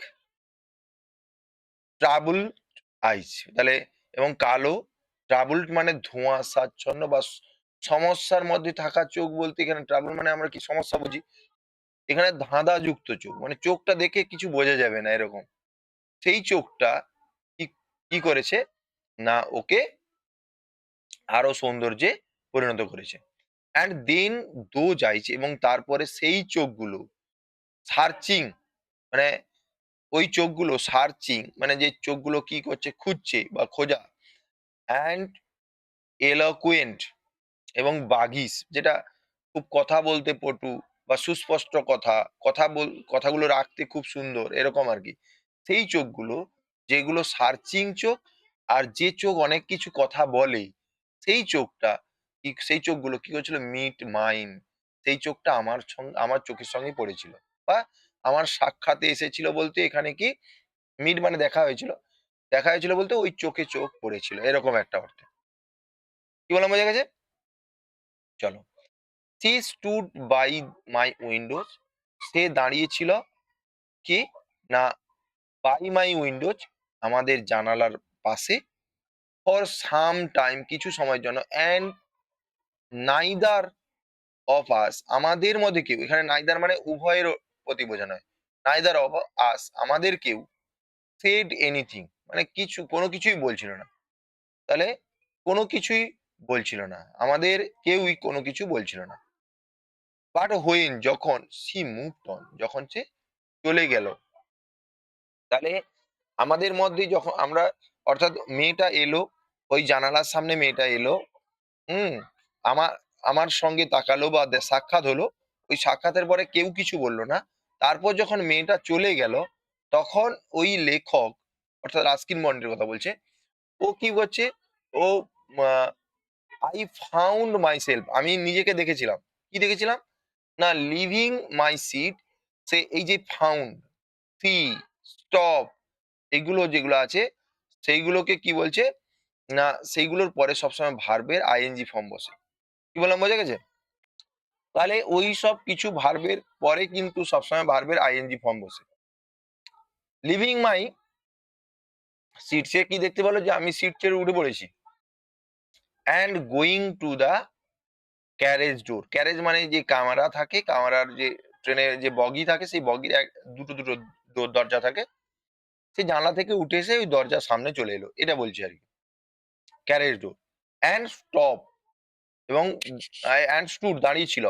ট্রাবল আইস তাহলে এবং কালো ট্রাবলড মানে ধোঁয়াশাচ্ছন্ন বা সমস্যার মধ্যে থাকা চোখ বলতে এখানে ট্রাবল মানে আমরা কি সমস্যা বুঝি? এখানে ধাঁধাযুক্ত চোখ, মানে চোখটা দেখে কিছু বোঝা যাবে না এরকম। সেই চোখটা কি কি করেছে না ওকে আরো সৌন্দর্যে পরিণত করেছে। অ্যান্ড দেন দো যাইছে এবং তারপরে সেই চোখগুলো সার্চিং, মানে ওই চোখগুলো সার্চিং মানে যে চোখগুলো কি করছে, খুঁজছে বা খোঁজা, অ্যান্ড এলোকুয়েন্ট এবং বাগিস, যেটা খুব কথা বলতে পটু বা সুস্পষ্ট কথা, কথাগুলো রাখতে খুব সুন্দর এরকম আর কি। সেই চোখগুলো, যেগুলো সার্চিং চোখ, আর যে চোখ অনেক কিছু কথা বলে, সেই চোখটা সেই চোখগুলো কি করেছিল, মিট মাইন, সেই চোখটা আমার চোখের সঙ্গে পড়েছিল বা আমার সাক্ষাতে এসেছিল, বলতে এখানে কি মিট মানে দেখা হয়েছিল, দেখা হয়েছিল বলতে ওই চোখে চোখ পড়েছিল এরকম একটা অর্থে। কি বললাম, বোঝা গেছে? চলো। she stood by my windows, সে দাঁড়িয়েছিল কি না বাই মাই উইন্ডোজ, আমাদের জানালার পাশে, ফর সাম টাইম, কিছু সময়ের জন্য, অ্যান্ড নাইদার অফ আস, আমাদের মধ্যে কেউ, এখানে নাইদার মানে উভয়ের প্রতি বোঝানো হয়, নাইদার অফ আস, আমাদের কেউ, সেড এনিথিং মানে কোনো কিছুই বলছিল না। তাহলে কোনো কিছুই বলছিল না, আমাদের কেউই কোনো কিছু বলছিল না। বাট হোয়েন, যখন, সি মুভড অন, যখন সে চলে গেল, তাহলে আমাদের মধ্যে যখন আমরা, অর্থাৎ মেয়েটা এলো, ওই জানালার সামনে মেয়েটা এলো, হুম, আমার আমার সঙ্গে তাকালো বা সাক্ষাৎ হলো, ওই সাক্ষাতের পরে কেউ কিছু বললো না। তারপর যখন মেয়েটা চলে গেল, তখন ওই লেখক, অর্থাৎ রাস্কিন বন্ডের কথা বলছে, ও কি করছে, ও আই ফাউন্ড মাই সেলফ, আমি নিজেকে দেখেছিলাম, কি দেখেছিলাম না লিভিং মাই সিট, সে এই যে ফাউন্ড, সি, স্টপ, এগুলো যেগুলো আছে সেইগুলোকে কি বলছে না, সেইগুলোর পরে সবসময় ভার্বের আইএনজি ফর্ম বসে। কি বললাম, বোঝা গেছে? তাহলে ওই সব কিছু ভার্বের পরে কিন্তু সবসময় ভার্বের আইএনজি ফর্ম বসে। লিভিং মাই সিট, সে কি দেখতে পেলো যে আমি সিট ছেড়ে উঠে পড়েছি, and going to the carriage door, carriage মানে যে কামরা থাকে, কামরার যে ট্রেনের যে বগি থাকে, সেই বগির দুটো দুটো দরজা থাকে, সেই জানলা থেকে উঠে এসে ওই দরজার সামনে চলে এলো, এটা বলছি আর কি, ক্যারেজ ডোর, অ্যান্ড স্টপ, এবং অ্যান্ড স্টুড দাঁড়িয়ে ছিল,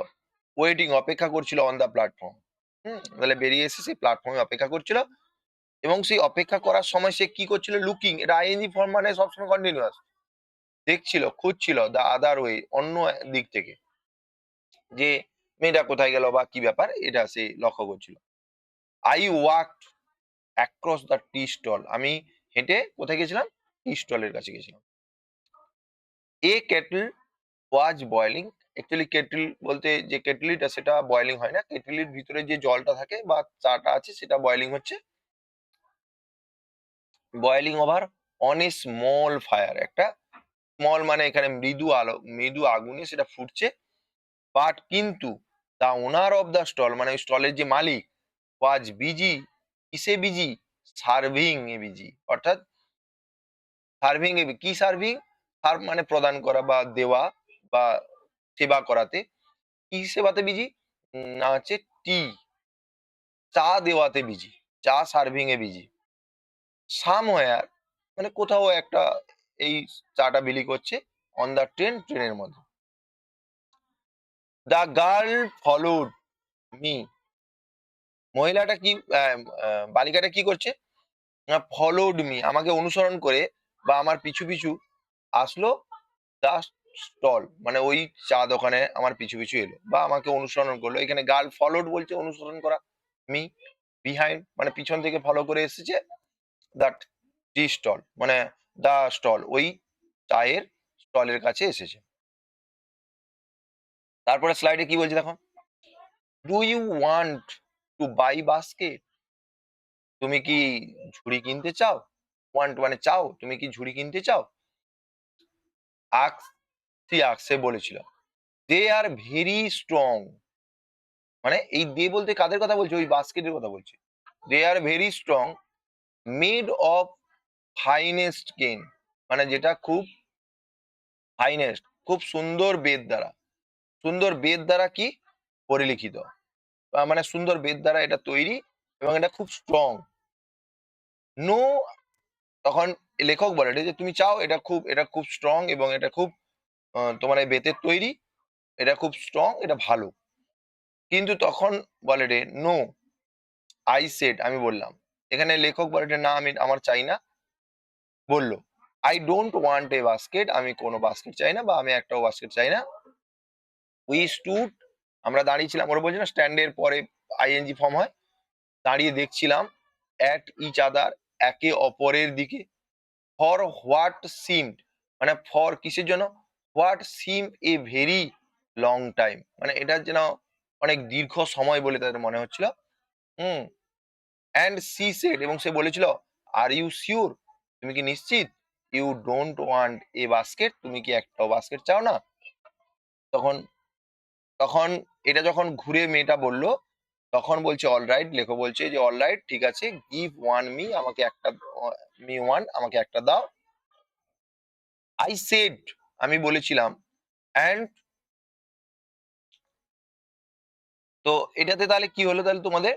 ওয়েটিং অপেক্ষা করছিল, অন দা প্ল্যাটফর্ম, তাহলে বেরিয়ে এসে সেই প্ল্যাটফর্মে অপেক্ষা করছিল, এবং সেই অপেক্ষা করার সময় সে কি করছিল, লুকিং, এটা আইএনজি ফর্ম মানে সবসময় কন্টিনিউয়াস, দেখছিল, খুঁজছিল, দা আদার ওয়ে, অন্য দিক থেকে, যে মেয়েটা কোথায় গেল বা কি ব্যাপার, এটা সে লক্ষ্য করছিল। I walked across the tea stall, আমি হেঁটে কোথায় গেছিলাম, টি স্টলের কাছে গেছিলাম। A kettle was boiling, actually kettle বলতে যে কেটলিটা সেটা বয়েলিং হয় না, কেটলির ভিতরে যে জলটা থাকে বা চাটা আছে সেটা বয়েলিং হচ্ছে, boiling over on a small fire, একটা স্মল মানে এখানে মৃদু আলো, মৃদু আগুনে সেটা ফুটছে, বাট কিন্তু দা ওনার অফ দ্য স্টল মানে ওই স্টলের যে মালিক, ওয়াজ বিজি, কিসে বিজি, সার্ভিং এ বিজি, অর্থাৎ সার্ভিং এ কি সার্ভিং, সার্ভ মানে প্রদান করা বা দেওয়া বা সেবা করাতে, কি সেবাতে বিজি, না হচ্ছে টি, চা দেওয়াতে বিজি, চা সার্ভিং এ বিজি, সামওয়্যার মানে কোথাও একটা এই চাটা বিলি করছে, অন দ্য ট্রেন, ট্রেনের মধ্যে, দ্য গার্ল ফলোড মি, মহিলাটা কি বালিকাটা কি করছে না, ফলোড মি, আমাকে অনুসরণ করে বা আমার পিছু পিছু আসলো, দা স্টল মানে ওই চা দোকানে আমার পিছু পিছু এলো বা আমাকে অনুসরণ করলো, এখানে গার্ল ফলোড বলছে অনুসরণ করা, মি বিহাইন্ড মানে পিছন থেকে ফলো করে এসেছে, দ্যাট টি স্টল মানে দা স্টল, ওই চায়ের স্টলের কাছে এসেছে। তারপরে স্লাইডে কি বলছে দেখো, do you want to buy basket, তুমি কি ঝুড়ি কিনতে চাও, ওয়ান্ট মানে চাও, তুমি কি ঝুড়ি কিনতে চাও, আক্স, সে বলেছিল, দে আর ভেরি স্ট্রং, মানে এই দে বলতে কাদের কথা বলছে, ওই বাস্কেটের কথা বলছে, they are very strong, made of finest cane, মানে যেটা খুব ফাইনেস্ট, খুব সুন্দর বেদ দ্বারা, সুন্দর বেদ দ্বারা কি পরিলিখিত, মানে সুন্দর বেত দ্বারা এটা তৈরি এবং এটা খুব স্ট্রং। নো তখন লেখক বলে যে, "তুমি চাও এটা খুব স্ট্রং এবং এটা খুব তোমার এই বেতের তৈরি, এটা খুব স্ট্রং, এটা ভালো।" কিন্তু তখন বলে রে, "নো, আই সেড" আমি বললাম। এখানে লেখক বলে যে, "না আমার চাই না।" বলল, "I don't want a basket" আমি কোনো বাস্কেট চাই না বা আমি একটাও বাস্কেট চাই না। উই স্টুড আমরা দাঁড়িয়েছিলাম। ওরা বলছে না স্ট্যান্ড এর পরে আইএনজি ফর্ম হয়। দাঁড়িয়ে দেখছিলাম অ্যাট ইচ আদার একে অপরের দিকে। ফর হোয়াট সিমড মানে ফর কিসের জন্য? What SIM a very long time মানে এটা যেন অনেক দীর্ঘ সময় বলে তাদের মনে হচ্ছিল। হুম? অ্যান্ড সি সেড এবং সে বলেছিল, "আর ইউ সিউর?" তুমি কি নিশ্চিত? You don't want a basket তুমি কি একটাও বাস্কেট চাও না? তখন তখন এটা যখন ঘুরে মেয়েটা বলল, তখন বলছে অলরাইট লেখক বলছে যে, "অলরাইট ঠিক আছে, গিভ ওয়ান মি আমাকে একটা মি ওয়ান আমাকে একটা দাও।" আই সেড আমি বলেছিলাম অ্যান্ড তো এটাতে তাহলে কি হলো তাহলে তোমাদের?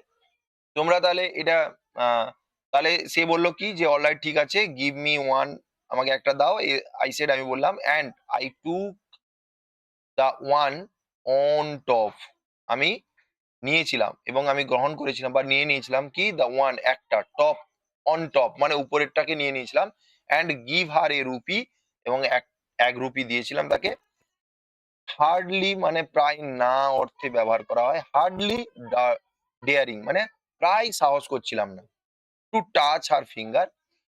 তোমরা তাহলে এটা আ তাহলে সে বলল কি যে, "অলরাইট ঠিক আছে, গিভ মি ওয়ান আমাকে একটা দাও।" আই সেড আমি বললাম and I took the one on top আমি নিয়েছিলাম এবং আমি গ্রহণ করেছিলাম বা নিয়ে নিয়েছিলাম কি দ্য ওয়ান একটা টপ অন টপ মানে উপরেরটাকে নিয়ে নিয়েছিলাম and give her A rupee এবং এক রুপি দিয়েছিলাম তাকে। হার্ডলি মানে প্রায় না অর্থে ব্যবহার করা হয়। হার্ডলি ডেয়ারিং মানে প্রায় সাহস করছিলাম না। টু টাচ হার ফিঙ্গার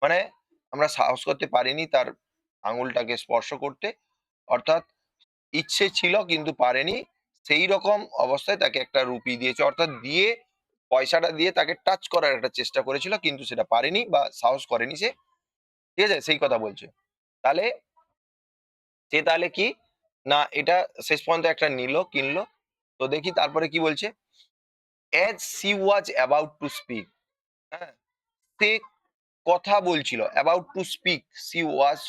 মানে আমরা সাহস করতে পারিনি তার আঙুলটাকে স্পর্শ করতে। অর্থাৎ ইচ্ছে ছিল কিন্তু পারেনি। সেই রকম অবস্থায় তাকে একটা রুপি দিয়েছে। অর্থাৎ দিয়ে পয়সাটা দিয়ে তাকে টাচ করার একটা চেষ্টা করেছিল কিন্তু সেটা পারেনি বা সাহস করেনি সে। ঠিক আছে? সেই কথা বলছে। তাহলে সে তাহলে কি? না এটা শেষ পর্যন্ত একটা নিল, কিনল। তো দেখি তারপরে কি বলছে? "As she was about to speak" হ্যাঁ? সে কথা বলছিল। about to speak, she was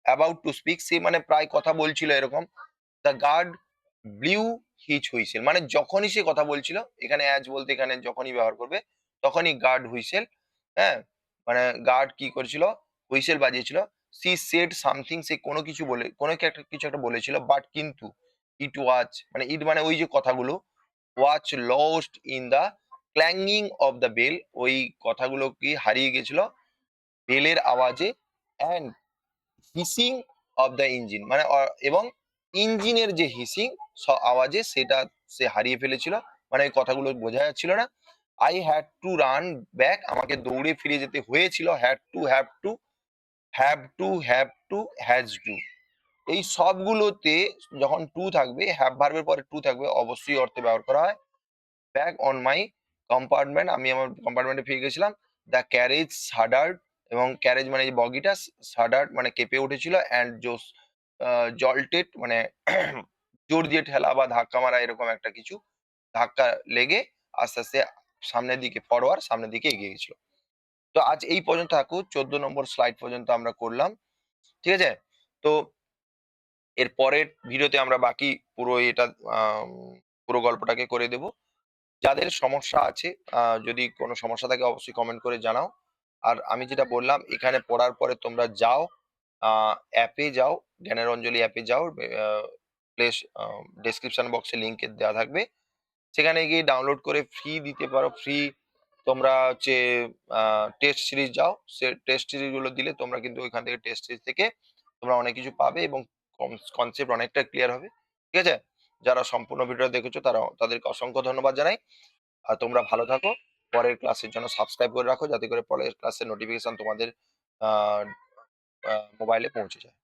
about to speak সে মানে প্রায় কথা বলছিল এরকম। The guard blew his whistle মানে যখনই সে কথা বলছিল এখানে অ্যাজ বলতে এখানে যখনই ব্যবহার করবে তখনই গার্ড হুইসেল হ্যাঁ মানে গার্ড কি করেছিল হুইসেল বাজিয়েছিল সি সেড সামথিং সে কোনো কিছু বলে কোনো কি একটা কিছু একটা বলেছিল বাট কিন্তু ইট ওয়াজ মানে ইট মানে ওই যে কথাগুলো was lost in the clanging of the bell ওই কথাগুলো কি হারিয়ে গেছিল বেলের আওয়াজে and hissing of the engine মানে এবং ইঞ্জিনের যে হিসিং আওয়াজে সেটা সে হারিয়ে ফেলেছিল মানে ওই কথাগুলো বোঝা যাচ্ছিল না I had to run back আমাকে দৌড়ে ফিরে যেতে হয়েছিল হ্যাভ টু হ্যাজ টু এই সবগুলোতে যখন টু থাকবে হ্যাভ ভার্বের পরে টু থাকবে অবশ্যই অর্থে ব্যবহার করা হয় ব্যাক অন মাই কম্পার্টমেন্ট আমি আমার কম্পার্টমেন্টে ফিরে গেছিলাম দ্য ক্যারেজ সাডার্ড এবং ক্যারেজ মানে এই বগিটা সাডার্ড মানে কেঁপে উঠেছিল অ্যান্ড জোস জল্টেড মানে জোর দিয়ে ঠেলা বা ধাক্কা মারা এরকম একটা কিছু ধাক্কা লেগে আস্তে আস্তে সামনের দিকে ফরওয়ার্ড সামনের দিকে এগিয়ে গেছিল তো আজ এই পর্যন্ত থাকুক 14 নম্বর স্লাইড পর্যন্ত আমরা করলাম ঠিক আছে তো এর পরের ভিডিওতে আমরা বাকি পুরো এটা আম, পুরো গল্পটাকে করে দেব যাদের সমস্যা আছে যদি কোনো সমস্যা থাকে অবশ্যই কমেন্ট করে জানাও। আর আমি যেটা বললাম এখানে পড়ার পরে তোমরা যাও অ্যাপে যাও, জ্ঞানের অঞ্জলি অ্যাপে যাও। প্লেস ডেসক্রিপশন বক্সে লিংক দেওয়া থাকবে। সেখানে গিয়ে ডাউনলোড করে ফ্রি দিতে পারো। ফ্রি তোমরা হচ্ছে টেস্ট সিরিজ যাও। সে টেস্ট সিরিজ গুলো দিলে তোমরা কিন্তু ওইখান থেকে টেস্ট সিরিজ থেকে তোমরা অনেক কিছু পাবে এবং কনসেপ্ট অনেকটা ক্লিয়ার হবে। ঠিক আছে? যারা সম্পূর্ণ ভিডিওটা দেখেছো তাদেরকে অসংখ্য ধন্যবাদ জানাই। আর তোমরা ভালো থাকো। পরের ক্লাসের জন্য সাবস্ক্রাইব করে রাখো যাতে করে পরের ক্লাসের নোটিফিকেশন তোমাদের আ আ মোবাইলে পৌঁছে যায়।